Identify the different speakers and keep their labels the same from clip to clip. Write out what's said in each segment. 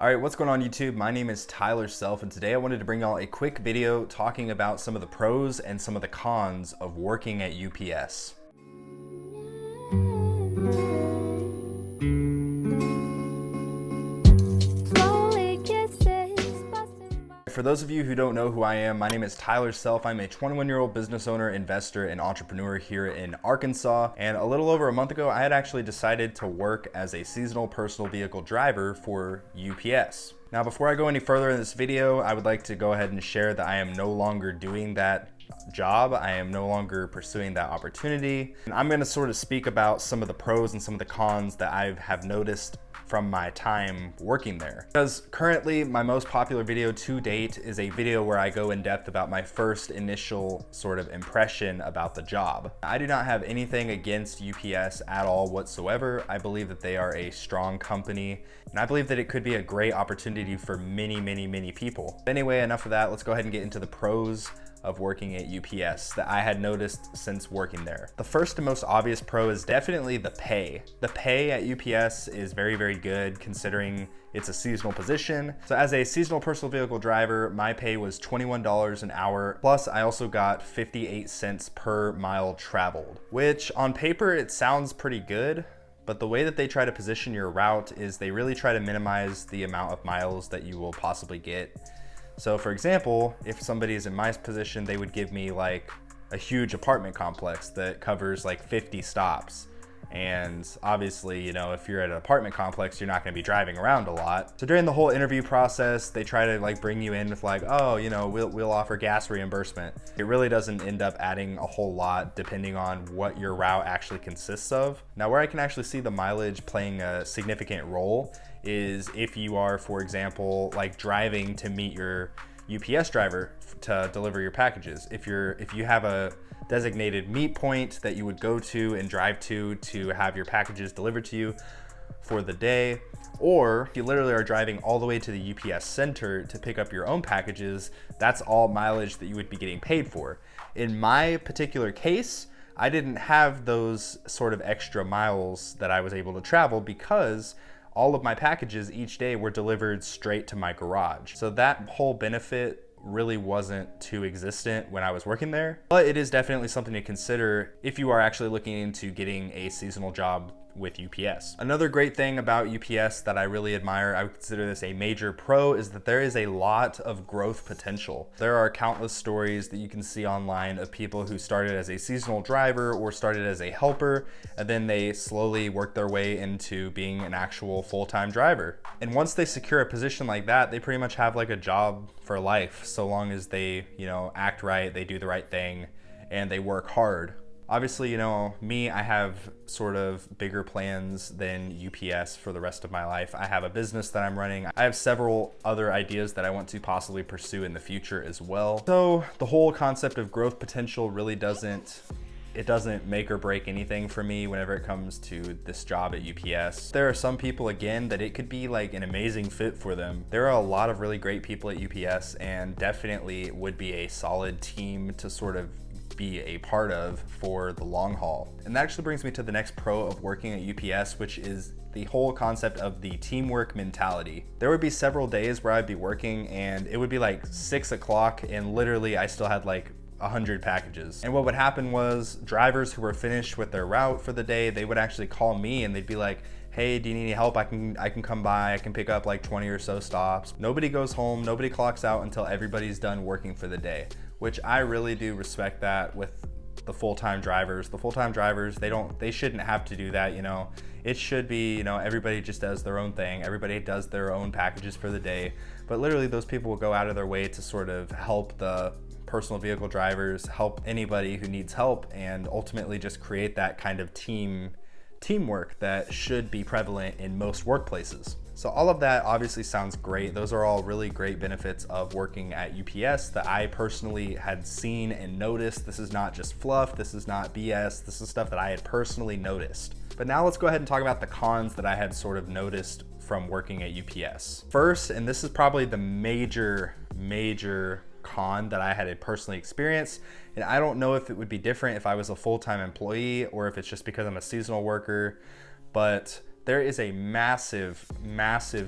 Speaker 1: All right, what's going on YouTube? My name is Tyler Self, and today I wanted to bring y'all a quick video talking about some of the pros and some of the cons of working at UPS. For those of you who don't know who I am, my name is Tyler Self. I'm a 21-year-old business owner, investor, and entrepreneur here in Arkansas. And a little over a month ago, I had actually decided to work as a seasonal personal vehicle driver for UPS. Now, before I go any further in this video, I would like to go ahead and share that I am no longer doing that job. I am no longer pursuing that opportunity. And I'm going to sort of speak about some of the pros and some of the cons that I have noticed from my time working there. Because currently my most popular video to date is a video where I go in depth about my first initial sort of impression about the job. I do not have anything against UPS at all whatsoever. I believe that they are a strong company, and I believe that it could be a great opportunity for many people. Anyway, enough of that. Let's go ahead and get into the pros of working at UPS that I had noticed since working there. The first and most obvious pro is definitely the pay. The pay at UPS is very good considering it's a seasonal position. So as a seasonal personal vehicle driver, my pay was $21 an hour. Plus I also got 58 cents per mile traveled, which on paper, it sounds pretty good. But the way that they try to position your route is they really try to minimize the amount of miles that you will possibly get. So for example, if somebody is in my position, they would give me like a huge apartment complex that covers like 50 stops. And obviously, you know, if you're at an apartment complex, you're not gonna be driving around a lot. So during the whole interview process, they try to like bring you in with like, oh, you know, we'll offer gas reimbursement. It really doesn't end up adding a whole lot depending on what your route actually consists of. Now, where I can actually see the mileage playing a significant role is if you are, for example, like driving to meet your UPS driver to deliver your packages. If you have a designated meet point that you would go to and drive to have your packages delivered to you for the day, or if you literally are driving all the way to the UPS center to pick up your own packages, that's all mileage that you would be getting paid for. In my particular case, I didn't have those sort of extra miles that I was able to travel because all of my packages each day were delivered straight to my garage. So that whole benefit really wasn't too existent when I was working there, but it is definitely something to consider if you are actually looking into getting a seasonal job with UPS. Another great thing about UPS that I really admire, I would consider this a major pro, is that there is a lot of growth potential. There are countless stories that you can see online of people who started as a seasonal driver or started as a helper, and then they slowly work their way into being an actual full-time driver. And once they secure a position like that, they pretty much have like a job for life, so long as they, you know, act right, they do the right thing, and they work hard. Obviously, you know, me, I have sort of bigger plans than UPS for the rest of my life. I have a business that I'm running. I have several other ideas that I want to possibly pursue in the future as well. So the whole concept of growth potential really doesn't make or break anything for me whenever it comes to this job at UPS. There are some people, again, that it could be like an amazing fit for them. There are a lot of really great people at UPS, and definitely would be a solid team to sort of be a part of for the long haul. And that actually brings me to the next pro of working at UPS, which is the whole concept of the teamwork mentality. There would be several days where I'd be working and it would be like 6 o'clock and literally I still had like 100 packages. And what would happen was drivers who were finished with their route for the day, they would actually call me and they'd be like, hey, do you need any help? I can come by, I can pick up like 20 or so stops. Nobody goes home, nobody clocks out until everybody's done working for the day, which I really do respect that with the full-time drivers. The full-time drivers, they shouldn't have to do that, you know. It should be, you know, everybody just does their own thing. Everybody does their own packages for the day. But literally those people will go out of their way to sort of help the personal vehicle drivers, help anybody who needs help, and ultimately just create that kind of teamwork that should be prevalent in most workplaces. So all of that obviously sounds great. Those are all really great benefits of working at UPS that I personally had seen and noticed. This is not just fluff, this is not BS, this is stuff that I had personally noticed. But now let's go ahead and talk about the cons that I had sort of noticed from working at UPS. First, and this is probably the major con that I had personally experienced, and I don't know if it would be different if I was a full-time employee or if it's just because I'm a seasonal worker, but There is a massive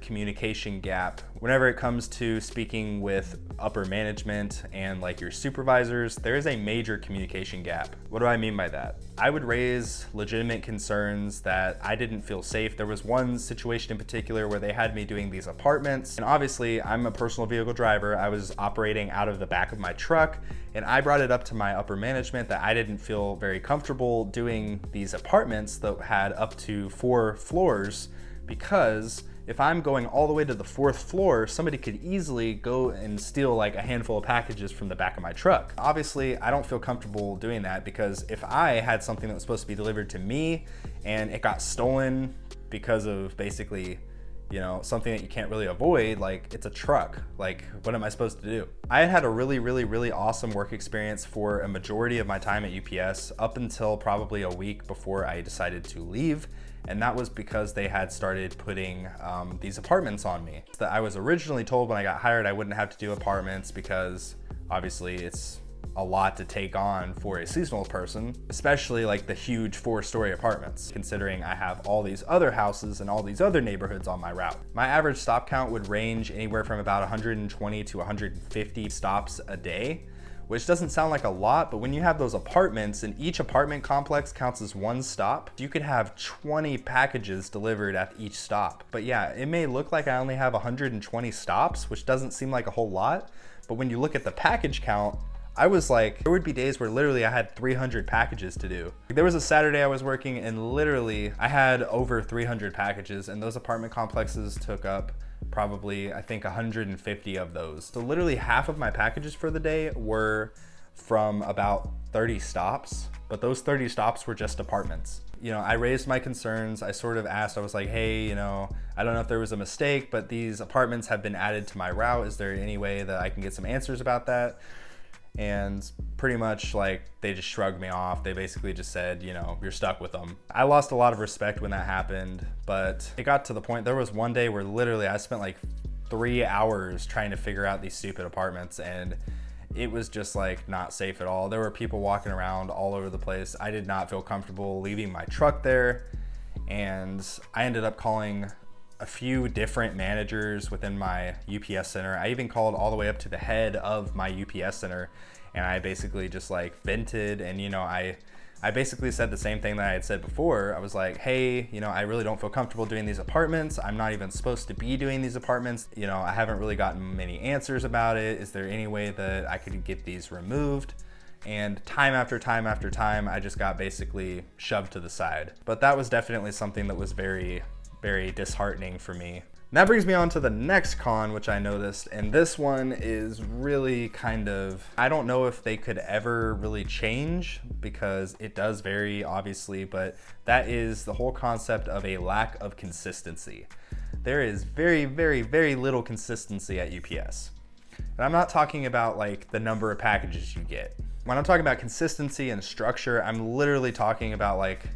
Speaker 1: communication gap whenever it comes to speaking with upper management and like your supervisors. There is a major communication gap. What do I mean by that? I would raise legitimate concerns that I didn't feel safe. There was one situation in particular where they had me doing these apartments, and obviously I'm a personal vehicle driver. I was operating out of the back of my truck, and I brought it up to my upper management that I didn't feel very comfortable doing these apartments that had up to 4 floors, because if I'm going all the way to the 4th floor, somebody could easily go and steal like a handful of packages from the back of my truck. Obviously, I don't feel comfortable doing that, because if I had something that was supposed to be delivered to me and it got stolen because of basically, you know, something that you can't really avoid, like it's a truck, like what am I supposed to do? I had a really awesome work experience for a majority of my time at UPS up until probably a week before I decided to leave. And that was because they had started putting these apartments on me. That I was originally told when I got hired I wouldn't have to do apartments, because obviously it's a lot to take on for a seasonal person, especially like the huge 4-story apartments, considering I have all these other houses and all these other neighborhoods on my route. My average stop count would range anywhere from about 120 to 150 stops a day, which doesn't sound like a lot, but when you have those apartments and each apartment complex counts as 1 stop, you could have 20 packages delivered at each stop. But yeah, it may look like I only have 120 stops, which doesn't seem like a whole lot, but when you look at the package count, I was like, there would be days where literally I had 300 packages to do. There was a Saturday I was working and literally I had over 300 packages, and those apartment complexes took up probably, I think, 150 of those. So literally half of my packages for the day were from about 30 stops, but those 30 stops were just apartments. You know, I raised my concerns. I sort of asked, I was like, hey, you know, I don't know if there was a mistake, but these apartments have been added to my route. Is there any way that I can get some answers about that? And pretty much like they just shrugged me off. They basically just said, you know, you're stuck with them. I lost a lot of respect when that happened, but it got to the point, there was one day where literally I spent like 3 hours trying to figure out these stupid apartments, and it was just like not safe at all. There were people walking around all over the place. I did not feel comfortable leaving my truck there, and I ended up calling a few different managers within my UPS center. I even called all the way up to the head of my UPS center, and I basically just like vented, and you know, I basically said the same thing that I had said before. I was like, hey, you know, I really don't feel comfortable doing these apartments. I'm not even supposed to be doing these apartments. You know, I haven't really gotten many answers about it. Is there any way that I could get these removed? And time after time after time, I just got basically shoved to the side. But that was definitely something that was very disheartening for me. And that brings me on to the next con, which I noticed, and this one is really kind of, I don't know if they could ever really change, because it does vary obviously, but that is the whole concept of a lack of consistency. There is very little consistency at UPS. And I'm not talking about like the number of packages you get. When I'm talking about consistency and structure, I'm literally talking about like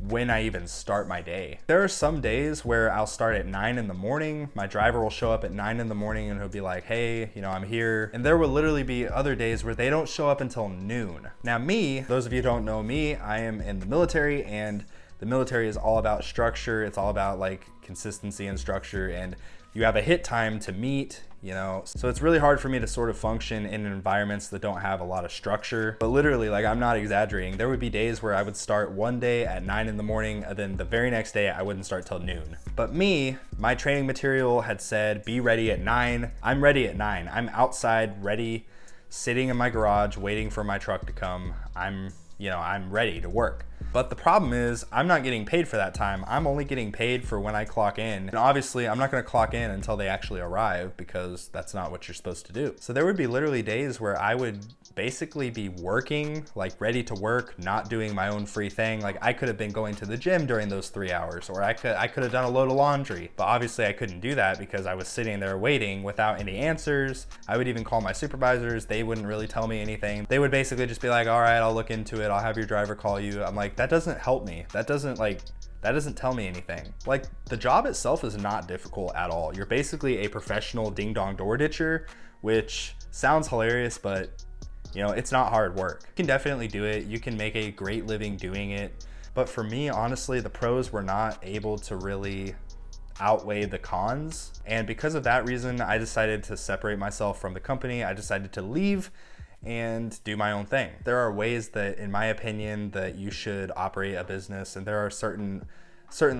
Speaker 1: when I even start my day. There are some days where I'll start at 9 in the morning. My driver will show up at 9 in the morning and he'll be like, hey, you know, I'm here. And there will literally be other days where they don't show up until noon. Now me, those of you who don't know me, I am in the military, and the military is all about structure. It's all about like consistency and structure, and you have a hit time to meet, you know, so it's really hard for me to sort of function in environments that don't have a lot of structure. But literally, like, I'm not exaggerating, there would be days where I would start one day at 9 in the morning, and then the very next day I wouldn't start till noon. But me, my training material had said be ready at 9. I'm ready at 9. I'm outside ready, sitting in my garage waiting for my truck to come. I'm ready to work. But the problem is I'm not getting paid for that time. I'm only getting paid for when I clock in. And obviously I'm not gonna clock in until they actually arrive, because that's not what you're supposed to do. So there would be literally days where I would basically be working, like ready to work, not doing my own free thing. Like I could have been going to the gym during those 3 hours, or I could have done a load of laundry, but obviously I couldn't do that because I was sitting there waiting without any answers. I would even call my supervisors. They wouldn't really tell me anything. They would basically just be like, all right, I'll look into it. I'll have your driver call you. I'm like, that doesn't help me. That doesn't tell me anything. Like, the job itself is not difficult at all. You're basically a professional ding dong door ditcher, which sounds hilarious, but you know, it's not hard work. You can definitely do it. You can make a great living doing it. But for me, honestly, the pros were not able to really outweigh the cons. And because of that reason, I decided to separate myself from the company. I decided to leave and do my own thing. There are ways that, in my opinion, that you should operate a business, and there are certain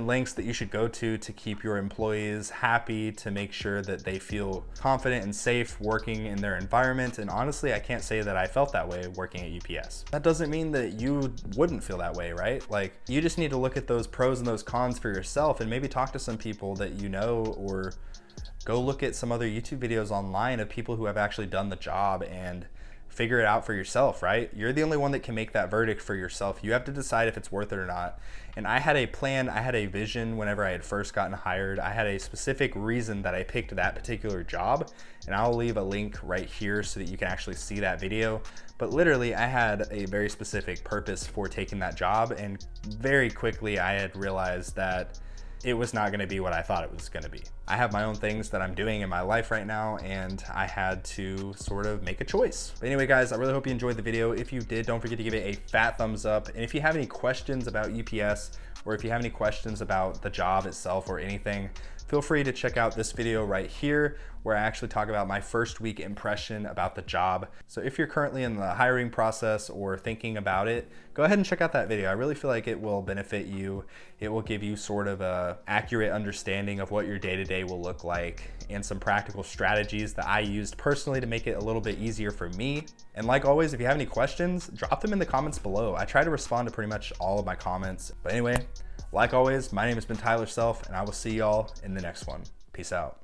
Speaker 1: lengths that you should go to keep your employees happy, to make sure that they feel confident and safe working in their environment. And honestly, I can't say that I felt that way working at UPS. That doesn't mean that you wouldn't feel that way, right? Like, you just need to look at those pros and those cons for yourself, and maybe talk to some people that you know, or go look at some other YouTube videos online of people who have actually done the job and figure it out for yourself, right? You're the only one that can make that verdict for yourself. You have to decide if it's worth it or not. And I had a plan, I had a vision whenever I had first gotten hired. I had a specific reason that I picked that particular job, and I'll leave a link right here so that you can actually see that video. But literally, I had a very specific purpose for taking that job, and very quickly I had realized that it was not gonna be what I thought it was gonna be. I have my own things that I'm doing in my life right now, and I had to sort of make a choice. But anyway, guys, I really hope you enjoyed the video. If you did, don't forget to give it a fat thumbs up. And if you have any questions about UPS, or if you have any questions about the job itself or anything, feel free to check out this video right here, where I actually talk about my first week impression about the job. So if you're currently in the hiring process or thinking about it, go ahead and check out that video. I really feel like it will benefit you. It will give you sort of a accurate understanding of what your day-to-day will look like, and some practical strategies that I used personally to make it a little bit easier for me. And like always, if you have any questions, drop them in the comments below. I try to respond to pretty much all of my comments. But anyway, like always, my name has been Tyler Self, and I will see y'all in the next one. Peace out.